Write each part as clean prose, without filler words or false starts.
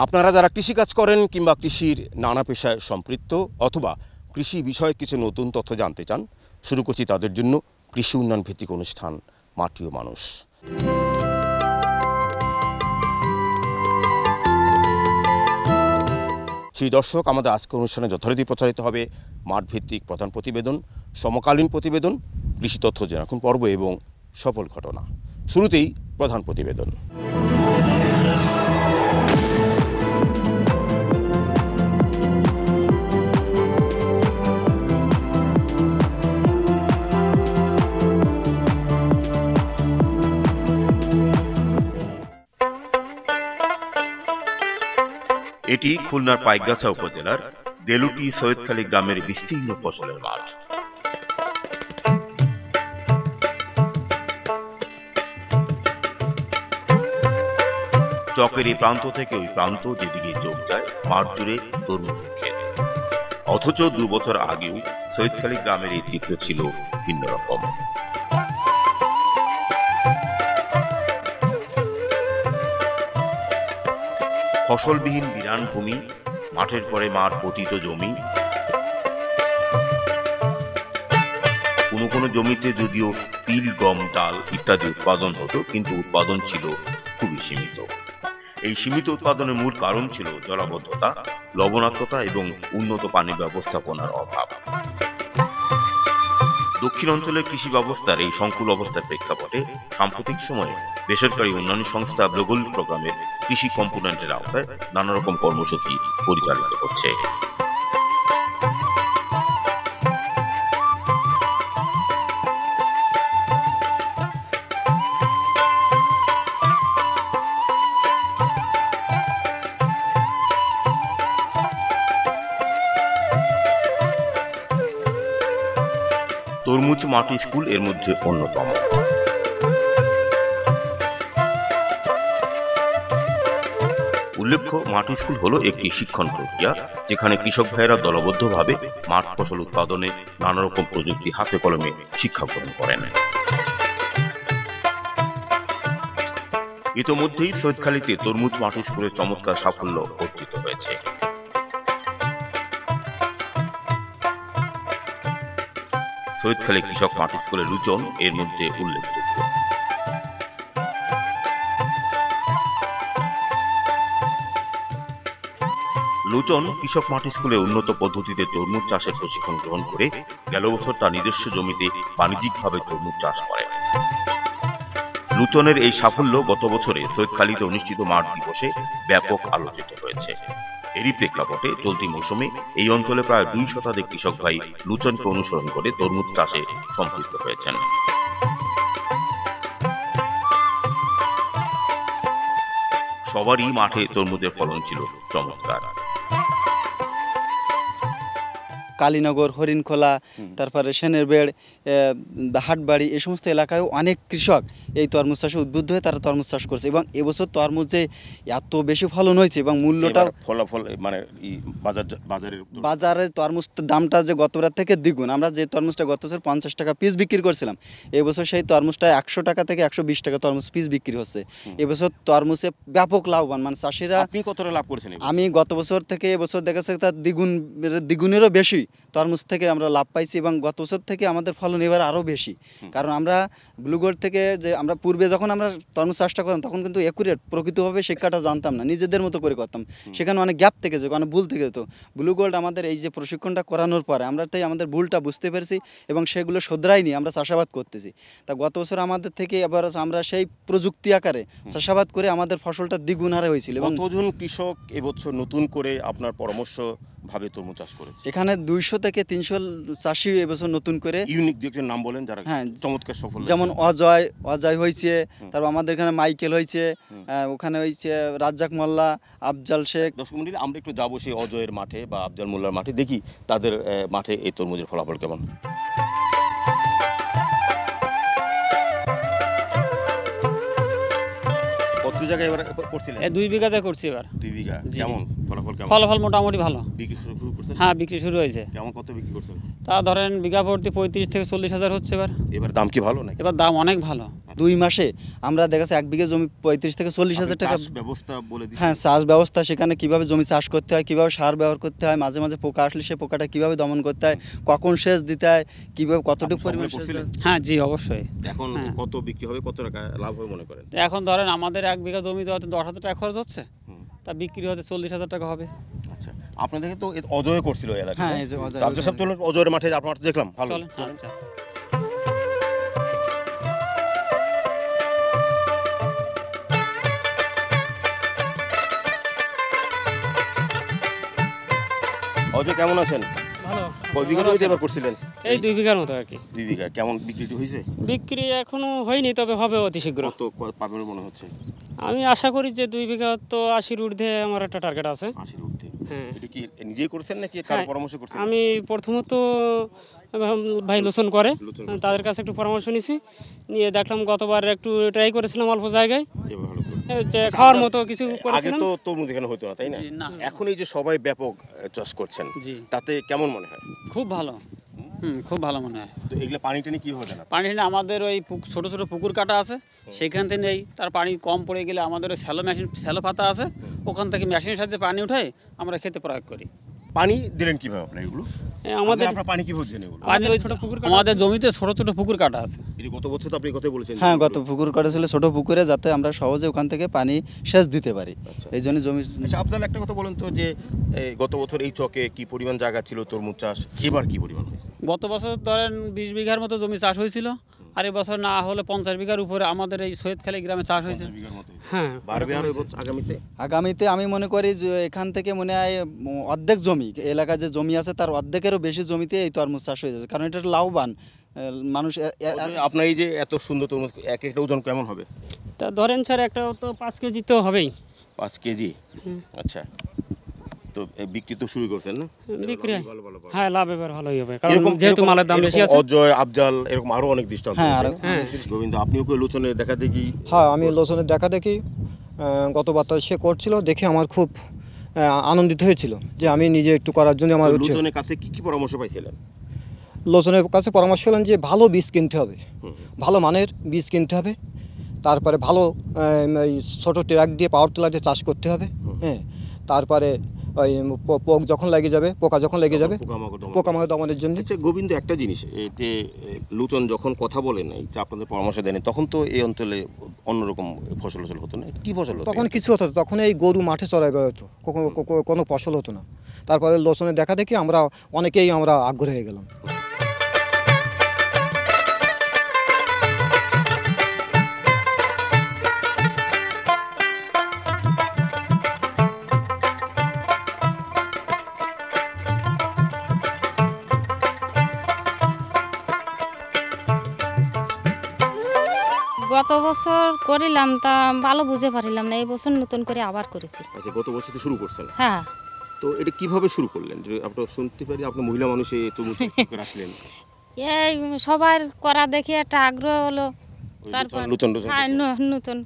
আপনারা যারা কৃষিকাজ করেন কিংবা কৃষির নানা পেশায় সম্পৃক্ত অথবা কৃষি বিষয়ে কিছু নতুন তথ্য জানতে চান, শুরু করছি তাদের জন্য কৃষি উন্নয়ন ভিত্তিক অনুষ্ঠান মাটি ও মানুষ। সেই দর্শক, আমাদের আজকের অনুষ্ঠানে যথারীতি প্রচারিত হবে মাঠ ভিত্তিক প্রধান প্রতিবেদন, সমকালীন প্রতিবেদন, কৃষি তথ্য জানাকুন পর্ব এবং সফল ঘটনা। শুরুতেই প্রধান প্রতিবেদন। এটি খুলনার পাইকগাছা উপজেলার দেলুটি সৈয়দখালী গ্রামের বিস্তীর্ণ ফসলের মাঠ। চকের এই প্রান্ত থেকে ওই প্রান্ত যেদিকে চোখ যায়, মাঠ জুড়ে তরমুজের ক্ষেত। অথচ 2 বছর আগেও সৈয়দখালী গ্রামের এই চিত্র ছিল ভিন্ন রকম। ফসলবিহীন বিরান ভূমি, মাঠের পরে মাঠ পতিত জমি। কোনো জমিতে যদিও তিল, গম, ডাল ইত্যাদি উৎপাদন হতো, কিন্তু উৎপাদন ছিল খুবই সীমিত। এই সীমিত উৎপাদনের মূল কারণ ছিল জলাবদ্ধতা, লবণাক্ততা এবং উন্নত পানি ব্যবস্থাপনার অভাব। দক্ষিণ অঞ্চলের কৃষি ব্যবস্থার এই সংকুল অবস্থার প্রেক্ষাপটে সাম্প্রতিক সময়ে বেসরকারি উন্নয়ন সংস্থা গ্লোবাল প্রোগ্রামের কৃষি কম্পোনেন্টের আওতায় নানা রকম কর্মসূচি পরিচালিত হচ্ছে। তরমুজ মাটি স্কুল এর মধ্যে অন্যতম। উল্লেখ্য, মাটি স্কুল হলো একটি শিক্ষণ প্রক্রিয়া, যেখানে কৃষক ভাইয়েরা দলবদ্ধভাবে মাঠ ফসল উৎপাদনে নানা রকম প্রযুক্তি হাতে কলমে শিক্ষা গ্রহণ করেন। ইতোমধ্যেই সৈয়দখালীতে তরমুজ মাটি স্কুলের চমৎকার সাফল্য অর্জিত হয়েছে। সৈয়দখালী কৃষক মাটি স্কুলের লুচন এর মধ্যে উল্লেখযোগ্য। লুচন কৃষক মাটি স্কুলে উন্নত পদ্ধতিতে তরমুজ চাষের প্রশিক্ষণ গ্রহণ করে গেল বছর তার নিজস্ব জমিতে বাণিজ্যিকভাবে তরমুজ চাষ করে। লুচনের এই সাফল্য গত বছরে সৈয়দখালীতে অনুষ্ঠিত মাঠ দিবসে ব্যাপক আলোচিত হয়েছে। এরই প্রেক্ষাপটে চলতি মৌসুমে এই অঞ্চলে প্রায় 2 শতাধিক কৃষক ভাই লুচনকে অনুসরণ করে তরমুজ চাষে সম্পৃক্ত হয়েছেন। সবারই মাঠে তরমুজের ফলন ছিল চমৎকার। কালীনগর, হরিণখোলা, তারপরে সেনের বেড়, হাটবাড়ি, এই সমস্ত এলাকায় অনেক কৃষক এই তরমুজ চাষে উদ্বুদ্ধ হয়ে তারা তরমুজ চাষ করছে এবং এবছর তরমুজে এত বেশি ফলন হয়েছে এবং মূল্যটা ফলাফল মানে বাজারে তরমুজটার দামটা যে গতবার থেকে দ্বিগুণ। আমরা যে তরমুজটা গত বছর 50 টাকা পিস বিক্রি করছিলাম, এবছর সেই তরমুজটা 100 টাকা থেকে 120 টাকা তরমুজ পিস বিক্রি হচ্ছে। এবছর তরমুজে ব্যাপক লাভবান, মানে চাষিরা। আপনি কতটা লাভ করেছেন? আমি গত বছর থেকে এবছর দেখা যাচ্ছে তার দ্বিগুণেরও বেশি তরমুজ থেকে আমরা লাভ পাইছি এবং গত বছর থেকে আমাদের ফলন এবার আরও বেশি। কারণ আমরা ব্লু গোল্ড থেকে যে আমরা পূর্বে যখন আমরা তরমুজ চাষটা করতাম তখন কিন্তু একুরেট প্রকৃতভাবে শিক্ষাটা জানতাম না, নিজেদের মতো করে করতাম। সেখানে অনেক গ্যাপ থেকে যেত, অনেক ভুল থেকে যেত। ব্লু গোল্ড আমাদের এই যে প্রশিক্ষণটা করানোর পরে আমরা তাই আমাদের ভুলটা বুঝতে পেরেছি এবং সেগুলো শোধরাই নিয়ে আমরা চাষাবাদ করতেছি। তা গত বছর আমাদের থেকে এবার আমরা সেই প্রযুক্তি আকারে চাষাবাদ করে আমাদের ফসলটা দ্বিগুণ হারে হয়েছিল। এবং কতজন কৃষক এবছর নতুন করে আপনার পরামর্শ ভাবে তরমুজ চাষ করেছে? এখানে 200 থেকে 300 চাষি এবছর নতুন করে। ইউনিক দুইজন নাম বলেন যারা চমৎকার সফল। যেমন অজয় হয়েছে, তারপর আমাদের এখানে মাইকেল হয়েছে, ওখানে হয়েছে রাজ্জাক মোল্লা, আফজাল শেখ। দর্শক মণ্ডলী, আমরা একটু যাবো সেই অজয়ের মাঠে বা আফজাল মোল্লার মাঠে, দেখি তাদের মাঠে এই তরমুজের ফলাফল কেমন। কত জায়গায় এবার করছিলেন? 2 বিঘাতে করছি এবার। 2 বিঘা। কেমন ফলাফল? কেমন ফলাফল? মোটামুটি ভালো। বিক্রি শুরু করছেন? হ্যাঁ, বিক্রি শুরু হয়েছে। কেমন, কত বিক্রি করছেন? তা ধরেন বিঘা প্রতি 35 থেকে 40 হাজার হচ্ছে এবার। এবার দাম কি ভালো নাকি? এবার দাম অনেক ভালো। 2 মাসে আমরা দেখা যাচ্ছে 1 বিঘা জমি 35 থেকে 40,000 টাকা। চাষ ব্যবস্থা বলে দিচ্ছেন। হ্যাঁ, চাষ ব্যবস্থা, সেখানে কিভাবে জমি চাষ করতে হয়, কিভাবে সার ব্যবহার করতে হয়, মাঝে মাঝে পোকা আসলে সে পোকাটা কিভাবে দমন করতে হয়, কখন সেচ দিতে হয়, কিভাবে কতটুকু আপনি পরিমাণ সংগ্রহ সেচ করছিলেন? দিতে হয়। হ্যাঁ জি অবশ্যই। এখন হ্যাঁ। কত বিক্রি হবে, কত টাকা লাভ হবে মনে করেন? তো এখন ধরেন আমাদের 1 বিঘা জমিতে হয়তো 10,000 টাকা খরচ হচ্ছে, হুম। তা বিক্রি হতে 40,000 টাকা হবে। আচ্ছা, আপনাদেরকে তো অজয় করছিল এই এলাকায়। হ্যাঁ, এই যে অজয়। আফজাল সাহেব চলুন অজয়ের মাঠে, আপনার মাঠে দেখলাম ভালো। চলেন আচ্ছা। অজয় কেমন আছেন? ভালো। কয় বিঘা জমিতে এবার করছিলেন? এই 2 বিঘার মতো আর কি। 2 বিঘা। কেমন বিক্রি হয়েছে? বিক্রি এখনো হয়নি, তবে হবে অতি শীঘ্র। কত পাবেন মনে হচ্ছে? আমি আশা করি যে 2 বিঘা তো 80-র ঊর্ধ্বে আমার একটা টার্গেট আছে। 80 ঊর্ধ্বে। হ্যাঁ। এটা কি নিজেই করছেন নাকি কারো হ্যাঁ, পরামর্শ করছেন? আমি প্রথমত ভাই লোচন করে লোচন করছে। তাদের কাছে একটু পরামর্শ নিছি, নিয়ে দেখলাম গতবার একটু ট্রাই করেছিলাম অল্প জায়গায়, এবার ভালো করছেন। যে খাওয়ার মতো কিছু আগে করেছিলাম। তো তরমুজ এখানে হতো না, তাই না? জি, না। এখন এই যে সবাই ব্যাপক চাষ করছেন, জি। তাতে কেমন মনে হয়? খুব ভালো, খুব ভালো মনে হয়। তো এগুলো পানি টানি কিভাবে দেন? পানি না, আমাদের ওই ছোট ছোট পুকুর কাটা আছে, সেখান থেকে নেই। তার পানি কম পড়ে গেলে আমাদের ওই স্যালো মেশিন, স্যালো পাতা আছে, ওখান থেকে মেশিনের সাহায্যে পানি উঠাই আমরা খেতে প্রয়োগ করি। পানি দিলেন কিভাবে আপনার এগুলো? আমাদের আপনার পানি কিভাবে দিলেন এগুলো? পানি ওই আমাদের জমিতে ছোট ছোট পুকুর কাটা আছে। এই গত বছর তো আপনি কথাই বলেছেন। হ্যাঁ, গত পুকুর করেছিল ছোট পুকুরে, যাতে আমরা সহজে ওখান থেকে পানি সেচ দিতে পারি। আচ্ছা। এই জন্য জমি। আচ্ছা, আপনার একটা কথা বলেন তো যে গত বছর এই চকে কি পরিমাণ জায়গা ছিল তরমুজ চাষ, এবার কি পরিমাণ হয়েছে? গত বছর ধরেন 20 বিঘার মতো জমি চাষ হয়েছিল, আর এবছর না হলে 50 বিঘার উপরে আমাদের এই সৈয়দখালী গ্রামে চাষ হয়েছে। 50 বিঘার মতো হয়েছে। হ্যাঁ, বাড়বে আরো এবছর আগামীতে? আগামীতে আমি মনে করি যে এখান থেকে মনে হয় অর্ধেক জমি, এলাকায় যে জমি আছে তার অর্ধেকেরও বেশি জমিতে এই তরমুজ চাষ হয়ে যাচ্ছে, কারণ এটা লাভবান। মানুষ আপনার এই যে এত সুন্দর তরমুজ, এক একটা ওজন কেমন হবে? তা ধরেন স্যার একটা তো 5 কেজি তো হবেই। 5 কেজি। আচ্ছা, তো বিক্রি তো শুরু করছেন না? বিক্রি হয়। ভালো ভালো ভালো। হ্যাঁ, লাভ এবার ভালোই হবে, কারণ এরকম যেহেতু মালের দাম বেশি আছে। অজয়, আফজাল এরকম আরো অনেক দৃষ্টান্ত। হ্যাঁ, আরো হ্যাঁ। গোবিন্দ, আপনিও কি লোচনের দেখা দেখি? হ্যাঁ, আমি লোচনের দেখা দেখি গতবার সে করছিল, দেখে আমার খুব আনন্দিত হয়েছিল যে আমি নিজে একটু করার জন্য আমার উৎসাহ। লোচনের কাছে কি কি পরামর্শ পাইছিলেন? লোচনের কাছে পরামর্শ হলেন যে ভালো বীজ কিনতে হবে, ভালো মানের বীজ কিনতে হবে, তারপরে ভালো এই ছোটো ট্রাক দিয়ে, পাওয়ার টিলার দিয়ে চাষ করতে হবে। হ্যাঁ, তারপরে ওই পোক যখন লেগে যাবে, পোকা যখন লেগে যাবে, পোকামাকড় দমন। পোকামাকড় দমনের জন্য। আচ্ছা গোবিন্দ, একটা জিনিস, এতে লোচন যখন কথা বলেন, এই যে আপনাদের পরামর্শ দেন, তখন তো এই অঞ্চলে অন্যরকম ফসল হতো না, কি ফসল হতো? তখন কিছু হতো না, তখন এই গরু মাঠে চড়াই বেরোতো, কোনো ফসল হতো না। তারপরে লোচনের দেখা দেখি আমরা অনেকেই আমরা আগ্রহী হয়ে গেলাম। গত বছর করিলাম, তা ভালো বুঝে পারিলাম না, এই বছর নতুন করে আবার করেছি। আচ্ছা, গত বছর তো শুরু করছেন, হ্যাঁ, তো এটা কিভাবে শুরু করলেন? যে আপনারা শুনতে পারি আপনি মহিলা মানুষে তরমুজ করে আসলেন। এই সবার করা দেখে একটা আগ্রহ হলো। তারপর লোচন হ্যাঁ, নতুন।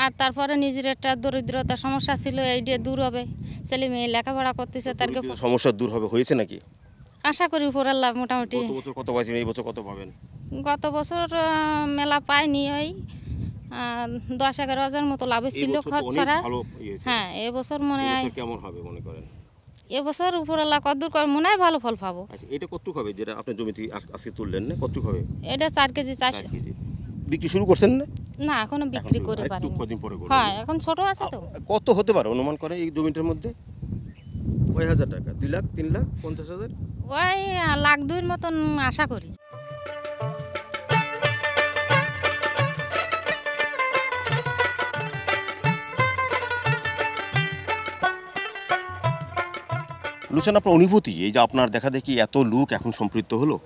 আর তারপরে নিজের একটা দরিদ্রতা সমস্যা ছিল, এই দিয়ে দূর হবে, ছেলে মেয়ে লেখাপড়া করতেছে, তারকে সমস্যা দূর হবে, হয়েছে নাকি? আশা করি উপর আল্লাহ মোটামুটি। গত বছর কত পাইছেন, এই বছর কত পাবেন? গত বছর মেলা পাইনি, ওই 10-11 হাজার মতো লাভ ছিল খরচ ছাড়া। হ্যাঁ, এবছর মনে হয়, কেমন হবে মনে করেন? এবছর উপর আল্লাহ কদ্দূর করে মনে হয় ভালো ফল পাবো। আচ্ছা, এটা কতটুকু হবে যেটা আপনি জমি থেকে আজকে তুললেন, না কতটুকু হবে? এটা 4 কেজি চাষ। 4 কেজি। বিক্রি শুরু করছেন না? না, এখনো বিক্রি করে একটু পারিনি। কদিন পরে করবেন। হ্যাঁ, এখন ছোট আছে তো। কত হতে পারে অনুমান করে এই জমিটার মধ্যে? কয় হাজার টাকা? 2 লাখ, 3 লাখ, 50,000? ওই 1,2,000 মতন আশা করি। লোচন, আপনার অনুভূতি, এই যে আপনার দেখা দেখি এত লোক এখন সম্পৃক্ত হলো,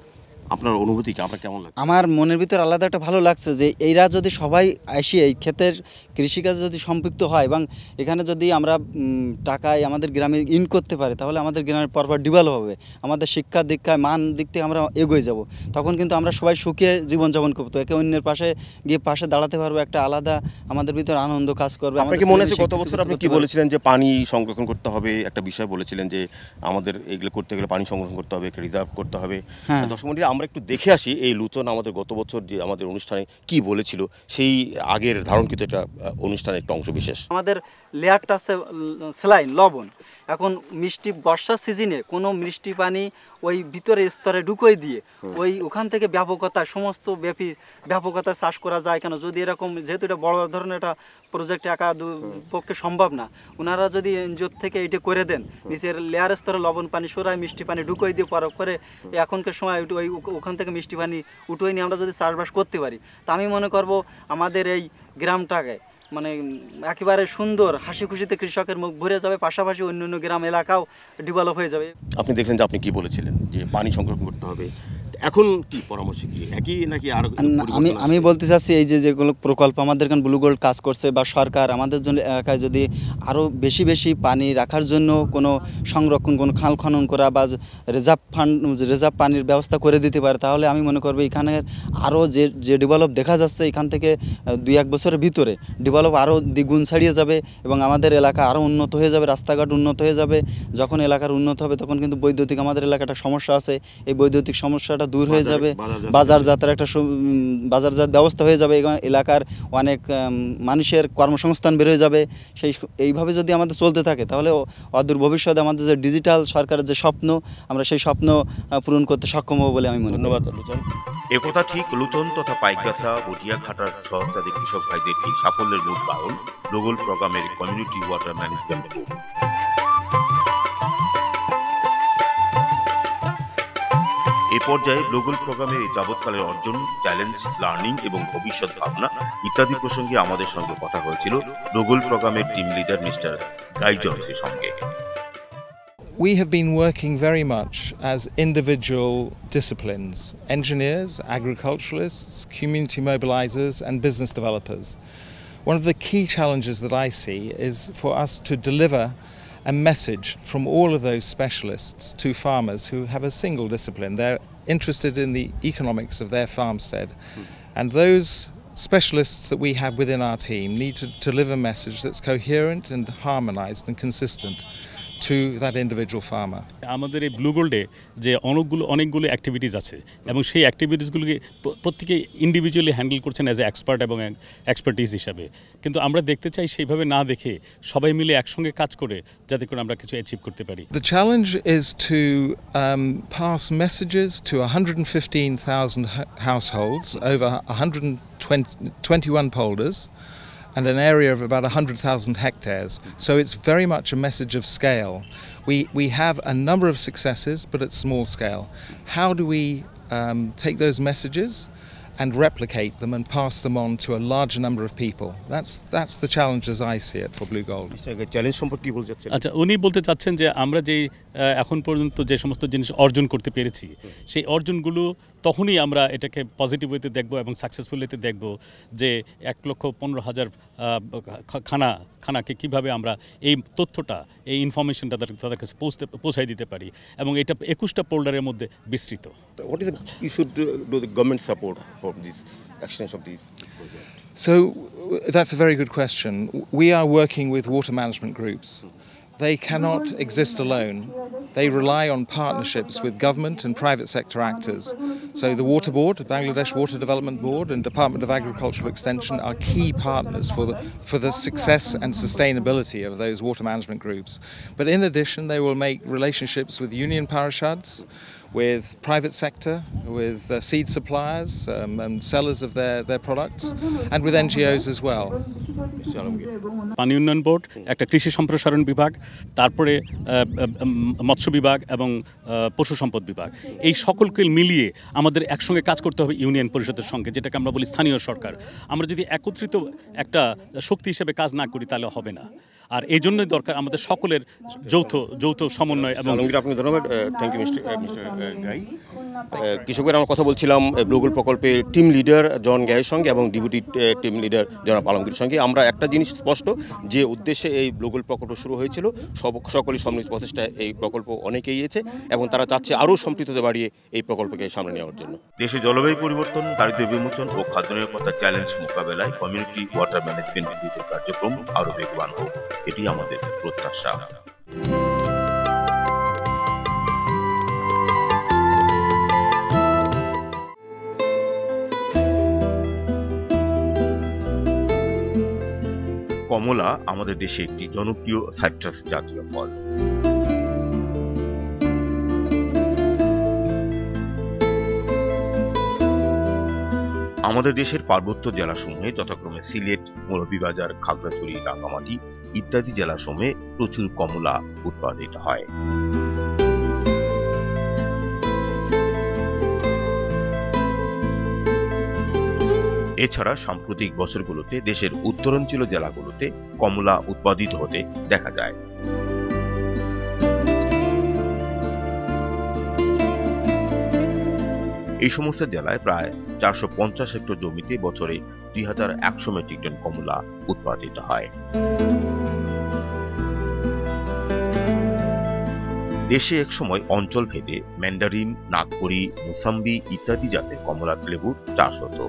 আপনার অনুভূতি কি, আপনার কেমন লাগে? আমার মনের ভিতর আলাদা একটা ভালো লাগছে যে এইরা যদি সবাই আসি এই ক্ষেতের কৃষিকাজে যদি সম্পৃক্ত হয়, এবং এখানে যদি আমরা টাকায় আমাদের গ্রামে ইন করতে পারি, তাহলে আমাদের গ্রামের পরপর ডেভেলপ হবে, আমাদের শিক্ষা দীক্ষায় মান দিক থেকে আমরা এগিয়ে যাব। তখন কিন্তু আমরা সবাই সুখে জীবনযাপন করবো, একে অন্যের পাশে গিয়ে পাশে দাঁড়াতে পারবো, একটা আলাদা আমাদের ভিতর আনন্দ কাজ করবে। আপনার কি মনে আছে গত বছর আপনি কি বলেছিলেন যে পানি সংরক্ষণ করতে হবে, একটা বিষয় বলেছিলেন যে আমাদের এগুলো করতে গেলে পানি সংরক্ষণ করতে হবে, একটা রিজার্ভ করতে হবে। হ্যাঁ। দর্শক মণ্ডলী, আমরা আমরা একটু দেখে আসি এই লুচন আমাদের গত বছর যে আমাদের অনুষ্ঠানে কি বলেছিল, সেই আগের ধারণকৃত একটা অনুষ্ঠানের একটা অংশ বিশেষ। আমাদের লেয়ারটা আছে স্যালাইন লবণ, এখন মিষ্টি বর্ষার সিজনে কোনো মিষ্টি পানি ওই ভিতরে স্তরে ঢুকিয়ে দিয়ে ওখান থেকে ব্যাপকতা সমস্ত ব্যাপকতা চাষ করা যায় কেন, যদি এরকম যেহেতু এটা বড় ধরনের একটা প্রজেক্ট একা পক্ষে সম্ভব না, ওনারা যদি এনজিও থেকে এটা করে দেন, নিচের লেয়ার স্তরে লবণ পানি সরাই মিষ্টি পানি ঢুকিয়ে দিয়ে পরক করে এখনকার সময় ওখান থেকে মিষ্টি পানি উঠিয়ে নিয়ে আমরা যদি চাষবাস করতে পারি, তা আমি মনে করব আমাদের এই গ্রামটাকে মানে একেবারে সুন্দর হাসি খুশিতে কৃষকের মুখ ভরে যাবে, পাশাপাশি অন্যান্য গ্রাম এলাকাও ডেভেলপ হয়ে যাবে। আপনি দেখলেন যে আপনি কি বলেছিলেন যে পানি সংরক্ষণ করতে হবে, এখন কি পরামর্শ কি একই নাকি আরো? আমি বলতে চাচ্ছি এই যেগুলো প্রকল্প আমাদের এখানে ব্লু গোল্ড কাজ করছে বা সরকার আমাদের জন্য এলাকায় যদি আরও বেশি বেশি পানি রাখার জন্য কোনো সংরক্ষণ, কোনো খাল খনন করা বা রিজার্ভ পানির ব্যবস্থা করে দিতে পারে, তাহলে আমি মনে করবো এখানে আরও যে ডেভেলপ দেখা যাচ্ছে এখান থেকে 2-1 বছরের ভিতরে ডেভেলপ আরও দ্বিগুণ ছাড়িয়ে যাবে এবং আমাদের এলাকা আরও উন্নত হয়ে যাবে, রাস্তাঘাট উন্নত হয়ে যাবে। যখন এলাকার উন্নত হবে তখন কিন্তু বৈদ্যুতিক আমাদের এলাকাটা সমস্যা আছে, এই বৈদ্যুতিক সমস্যাটা দূর হয়ে যাবে, বাজারজাতের একটা বাজারজাত ব্যবস্থা হয়ে যাবে, এলাকার অনেক মানুষের কর্মসংস্থান বের হয়ে যাবে। এইভাবে যদি আমাদের চলতে থাকে তাহলে অদূর ভবিষ্যতে আমাদের যে ডিজিটাল সরকারের যে স্বপ্ন, আমরা সেই স্বপ্ন পূরণ করতে সক্ষম হব বলে আমি মনে করি। ধন্যবাদ লুচন। একথা ঠিক, লুচন তথা পাইকগাছা বটিয়াঘাটার সহস্রাধিক কৃষক ভাইদের এই সাফল্যের মূল কারণ গ্লোবাল প্রোগ্রামের কমিউনিটি ওয়াটার ম্যানেজমেন্ট বোর্ড। এই পর্যায়ে গ্লোবাল প্রোগ্রামের এই যাবৎকালের অর্জন, চ্যালেঞ্জ, লার্নিং এবং ভবিষ্যৎ ভাবনা ইত্যাদি প্রসঙ্গে আমাদের সঙ্গে কথা হয়েছিল গ্লোবাল প্রোগ্রামের টিম লিডার মিস্টার গাই জনসের সঙ্গে। We have been working very much as individual disciplines: engineers, agriculturalists, community mobilizers and business developers. One of the key challenges that I see is for us to deliver a message from all of those specialists to farmers who have a single discipline. They're interested in the economics of their farmstead. And those specialists that we have within our team need to deliver a message that's coherent and harmonized and consistent to that individual farmer. আমাদের এই blue গোল্ডে যে অনেকগুলো activities আছে এবং সেই অ্যাক্টিভিটিসগুলোকে প্রত্যেকে individually handle করছেন as a expert এবং এক্সপার্টিস হিসাবে, কিন্তু আমরা দেখতে চাই সেইভাবে না দেখে সবাই মিলে একসঙ্গে কাজ করে যাতে করে আমরা কিছু অ্যাচিভ করতে পারি। The challenge is to pass messages to 115,000 households over 121 polders and an area of about 100,000 hectares. So it's very much a message of scale. We have a number of successes, but at small scale. How do we take those messages and replicate them and pass them on to a larger number of people? That's the challenge as I see it for Blue Gold. Challenge সম্পর্কে কি বলতে চাচ্ছেন? আচ্ছা, উনি বলতে চাচ্ছেন যে আমরা যে এখন পর্যন্ত যে সমস্ত জিনিস অর্জন করতে পেরেছি সেই অর্জনগুলো তখনই আমরা এটাকে পজিটিভ ওয়েতে দেখব এবং সাকসেসফুল ওয়েতে দেখব যে 1,15,000 খানাকে কীভাবে আমরা এই তথ্যটা, এই ইনফরমেশনটা তাদের কাছে পৌঁছায় দিতে পারি এবং এটা 21টা পোল্ডারের মধ্যে বিস্তৃত। What is you should do the government support for this extension of these projects? So that's a very good question. We are working with water management groups. They cannot exist alone. They rely on partnerships with government and private sector actors. So the Water Board, Bangladesh Water Development Board and Department of Agricultural Extension are key partners for the success and sustainability of those water management groups. But in addition, they will make relationships with union parishads, with private sector, with seed suppliers and sellers of their products, and with NGOs as well. পানি উন্নয়ন board, একটা কৃষি সম্প্রসারণ বিভাগ, তারপরে মৎস্য বিভাগ এবং পশু সম্পদ বিভাগ, এই সকলকে মিলিয়ে আমাদের একসঙ্গে কাজ করতে হবে ইউনিয়ন পরিষদের সঙ্গে, যেটাকে আমরা বলি স্থানীয় সরকার। আমরা যদি একত্রিত একটা শক্তি হিসেবে কাজ না করি তাহলে হবে না, আর এই জন্যই দরকার আমাদের সকলের যৌথ সমন্বয়। এবং আপনি ধন্যবাদ, থ্যাংক ইউ মিস্টার গাই। কৃষকের আমরা কথা বলছিলাম ব্লু গোল্ড প্রকল্পের টিম লিডার জন গাইয়ের সঙ্গে এবং ডেপুটি টিম লিডার জনাব আলমগীর সঙ্গে। আমরা একটা জিনিস স্পষ্ট, যে উদ্দেশ্যে এই ব্লু গোল্ড প্রকল্প শুরু হয়েছিল, সকলের সম্মিলিত প্রচেষ্টায় এই প্রকল্প অনেক এগিয়েছে এবং তারা চাচ্ছে আরও সম্পৃক্ততা বাড়িয়ে এই প্রকল্পকে সামনে নেওয়ার জন্য। দেশে জলবায়ু পরিবর্তন, দারিদ্র্য বিমোচন ও খাদ্য নিরাপত্তার চ্যালেঞ্জ মোকাবেলায় কমিউনিটি ওয়াটার ম্যানেজমেন্ট বিভাগের কার্যক্রম আরও বেগবান হোক, এটি আমাদের প্রত্যাশা। কমলা আমাদের দেশে একটি জনপ্রিয় সাইট্রাস জাতীয় ফল। আমাদের দেশের পার্বত্য জেলাসমূহে যথাক্রমে সিলেট, মৌলভীবাজার, খাগড়াছড়ি, রাঙ্গামাটি ইত্যাদি জেলাসমূহে প্রচুর কমলা উৎপাদিত হয়। এছাড়া সাম্প্রতিক বছরগুলোতে দেশের উত্তরাঞ্চলীয় জেলাগুলোতে কমলা উৎপাদিত হতে দেখা যায়। এই সমস্ত জেলায় প্রায় 450 হেক্টর জমিতে বছরে 2100 মেট্রিক টন কমলা উৎপাদিত হয়। দেশে একসময় অঞ্চল ভেদে ম্যান্ডারিন, নাগপুরি, মুসাম্বি ইত্যাদি জাতের কমলা লেবুর চাষ হতো।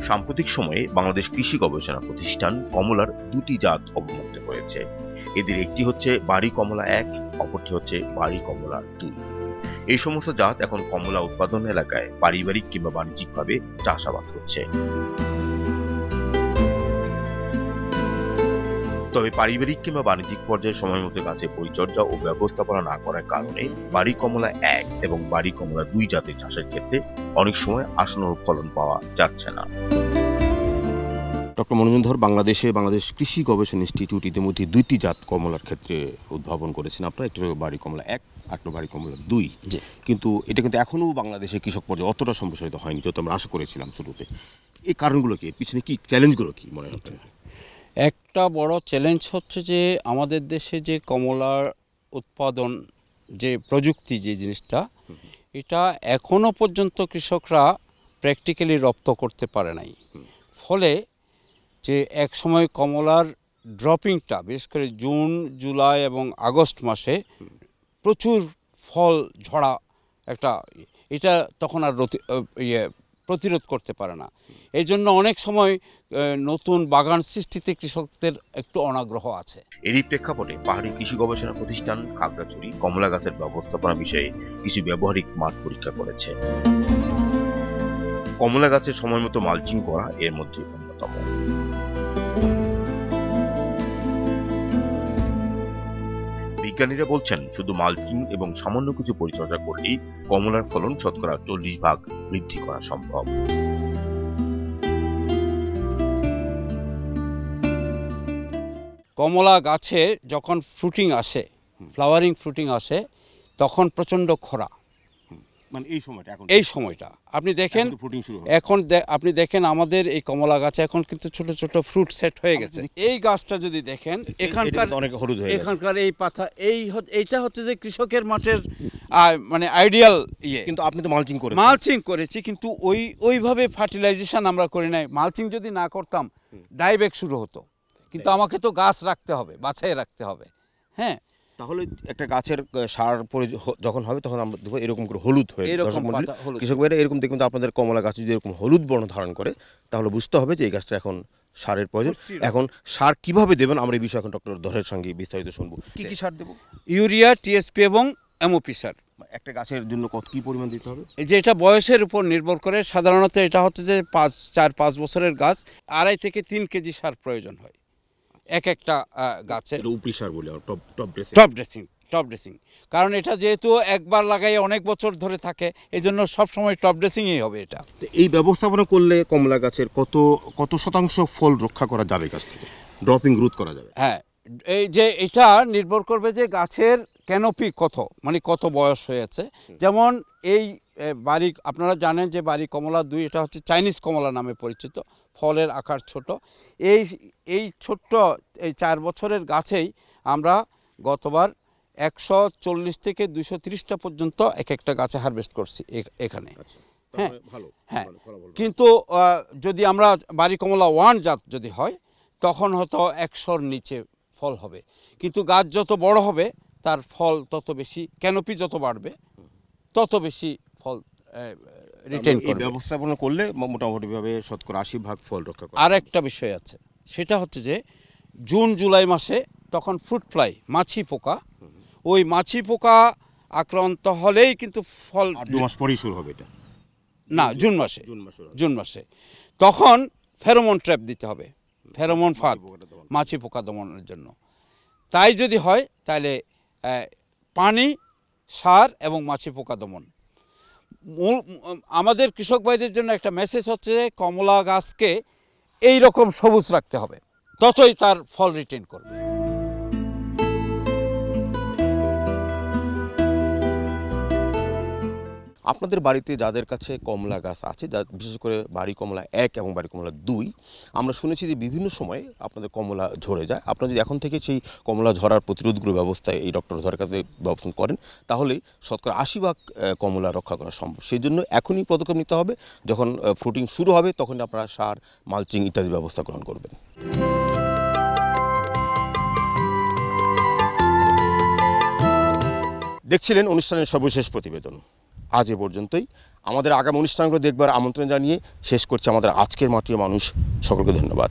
সাম্প্রতিক সময়ে বাংলাদেশ কৃষি গবেষণা প্রতিষ্ঠান কমলার দুটি জাত অবমুক্ত করেছে। এদের একটি হচ্ছে বাড়ি কমলা 1, অপরটি হচ্ছে বাড়ি কমলা 2। এই সমস্ত জাত এখন কমলা উৎপাদন এলাকায় পারিবারিক কিংবা বাণিজ্যিকভাবে চাষাবাদ হচ্ছে। তবে পারিবারিক কিংবা বাণিজ্যিক পর্যায়ে সময় মতো গাছের পরিচর্যা ও ব্যবস্থাপনা না করার কারণে বাড়ি কমলা 1 এবং বাড়ি কমলা 2 জাতের চাষের ক্ষেত্রে অনেক সময় আশানুরূপ ফলন পাওয়া যাচ্ছে না। ডক্টর মনোজন ধর, বাংলাদেশ কৃষি গবেষণা ইনস্টিটিউট ইতিমধ্যে 2টি জাত কমলার ক্ষেত্রে উদ্ভাবন করেছেন আপনারা, একটি বাড়ি কমলা 1 আর বাড়ি কমলা 2। কিন্তু এটা কিন্তু এখনো বাংলাদেশে কৃষক পর্যায়ে অতটা সম্প্রসারিত হয়নি যত আমরা আশা করেছিলাম শুরুতে। এই কারণগুলো কি, পিছনে কি চ্যালেঞ্জগুলো কি মনে হচ্ছে? একটা বড় চ্যালেঞ্জ হচ্ছে যে আমাদের দেশে যে কমলার উৎপাদন যে প্রযুক্তি যে জিনিসটা, এটা এখনো পর্যন্ত কৃষকরা প্র্যাকটিক্যালি রপ্ত করতে পারে নাই। ফলে যে এক সময় কমলার ড্রপিংটা বিশেষ করে জুন, জুলাই এবং আগস্ট মাসে প্রচুর ফল ঝরা একটা, এটা তখন আর প্রতিরোধ করতে পারে না। এই জন্য অনেক সময় নতুন বাগান সৃষ্টিতে কৃষকদের একটু অনাগ্রহ আছে। এরই প্রেক্ষাপটে পাহাড়ি কৃষি গবেষণা প্রতিষ্ঠান খাগড়াছড়ি কমলা গাছের ব্যবস্থাপনা বিষয়ে কিছু ব্যবহারিক মাঠ পরীক্ষা করেছে। কমলা গাছের সময় মতো মালচিং করা এর মধ্যে অন্যতম। বিজ্ঞানীরা বলছেন শুধু মালচিং এবং সামান্য কিছু পরিচর্যা করলেই কমলার ফলন শতকরা 40 ভাগ বৃদ্ধি করা সম্ভব। কমলা গাছে যখন ফ্রুটিং আসে, ফ্লাওয়ারিং ফ্রুটিং আসে, তখন প্রচণ্ড খরা, মানে এই সময়টা আপনি দেখেন এখন আপনি দেখেন আমাদের এই কমলা গাছে এখন কিন্তু ছোট ছোট ফ্রুট সেট হয়ে গেছে। এই গাছটা যদি দেখেন এখানকার এই পাতা এইটা হচ্ছে যে কৃষকের মাঠের মানে আইডিয়াল ইয়ে। কিন্তু আপনি তো মালচিং করেছি, কিন্তু ওইভাবে ফার্টিলাইজেশন আমরা করি নাই। মালচিং যদি না করতাম ডাইব্যাক শুরু হতো, কিন্তু আমাকে তো গাছ রাখতে হবে, বাছাই রাখতে হবে। হ্যাঁ, তাহলে একটা গাছের সার পরে যখন হবে তখন আমরা দেখবো এরকম করে হলুদ হয়ে, কৃষক ভাইরা এরকম দেখুন তো আপনাদের কমলা গাছ যদি এরকম হলুদ বর্ণ ধারণ করে তাহলে বুঝতে হবে যে এই গাছটা এখন সারের প্রয়োজন। এখন সার কিভাবে দেবেন আমরা এই বিষয়ে এখন ডক্টর ধরের সঙ্গে বিস্তারিত শুনবো। কি কি সার দেবো? ইউরিয়া, টিএসপি এবং এমওপি সার। একটা গাছের জন্য কি পরিমাণ দিতে হবে? এই যে এটা বয়সের উপর নির্ভর করে। সাধারণত এটা হচ্ছে যে 4-5 বছরের গাছ 2.5 থেকে 3 কেজি সার প্রয়োজন হয় এক একটা গাছে। টপ ড্রেসিং, কারণ এটা যেহেতু একবার লাগাই অনেক বছর ধরে থাকে, এই জন্য সবসময় টপ ড্রেসিংই হবে এটা। এই ব্যবস্থাপনা করলে কমলা গাছের কত শতাংশ ফল রক্ষা করা যাবে, গাছ থেকে ড্রপিং রোধ করা যাবে? হ্যাঁ, এই যে এটা নির্ভর করবে যে গাছের ক্যানোপি মানে কত বয়স হয়েছে। যেমন এই বাড়ি, আপনারা জানেন যে বাড়ি কমলা 2 এটা হচ্ছে চাইনিজ কমলা নামে পরিচিত, ফলের আকার ছোট। এই ছোট্ট এই 4 বছরের গাছেই আমরা গতবার 140 থেকে 230টা পর্যন্ত এক একটা গাছে হারভেস্ট করছি এখানে। হ্যাঁ হ্যাঁ, কিন্তু যদি আমরা বাড়ি কমলা 1 জাত যদি হয় তখন হয়তো 100-র নিচে ফল হবে। কিন্তু গাছ যত বড় হবে তার ফল তত বেশি, ক্যানোপি যত বাড়বে তত বেশি ফল রিটেইন করবে। ব্যবস্থাপনা করলে মোটামুটিভাবে শতকরা 80 ভাগ ফল রক্ষা করে। আর একটা বিষয় আছে, সেটা হচ্ছে যে জুন জুলাই মাসে তখন ফ্রুট ফ্লাই, মাছি পোকা, ওই মাছি পোকা আক্রান্ত হলেই কিন্তু ফল 2 মাস পরেই শুরু হবে। এটা না, জুন মাসে তখন ফেরোমন ট্র্যাপ দিতে হবে, ফেরোমন ফাঁদ, মাছি পোকা দমনের জন্য। তাই যদি হয় তাহলে পানি, সার এবং মাছি পোকা দমন। আমাদের কৃষক ভাইদের জন্য একটা মেসেজ হচ্ছে যে কমলা গাছকে এই রকম সবুজ রাখতে হবে, ততই তার ফল রিটেন করবে। আপনাদের বাড়িতে যাদের কাছে কমলা গাছ আছে, বিশেষ করে বাড়ি কমলা 1 এবং বাড়ি কমলা 2, আমরা শুনেছি যে বিভিন্ন সময়ে আপনাদের কমলা ঝরে যায়। আপনারা যদি এখন থেকে সেই কমলা ঝরার প্রতিরোধগুলো ব্যবস্থা এই ডক্টর ঝড়ের কাছে ব্যবস্থা করেন, তাহলে শতকরা 80% কমলা রক্ষা করা সম্ভব। সেই জন্য এখনই পদক্ষেপ নিতে হবে। যখন ফ্রুটিং শুরু হবে তখন আপনারা সার, মালচিং ইত্যাদি ব্যবস্থা গ্রহণ করবেন। দেখছিলেন অনুষ্ঠানের সর্বশেষ প্রতিবেদন। আজ এ পর্যন্তই। আমাদের আগামী অনুষ্ঠানগুলো দেখবার আমন্ত্রণ জানিয়ে শেষ করছি আমাদের আজকের মাটির মানুষ। সকলকে ধন্যবাদ।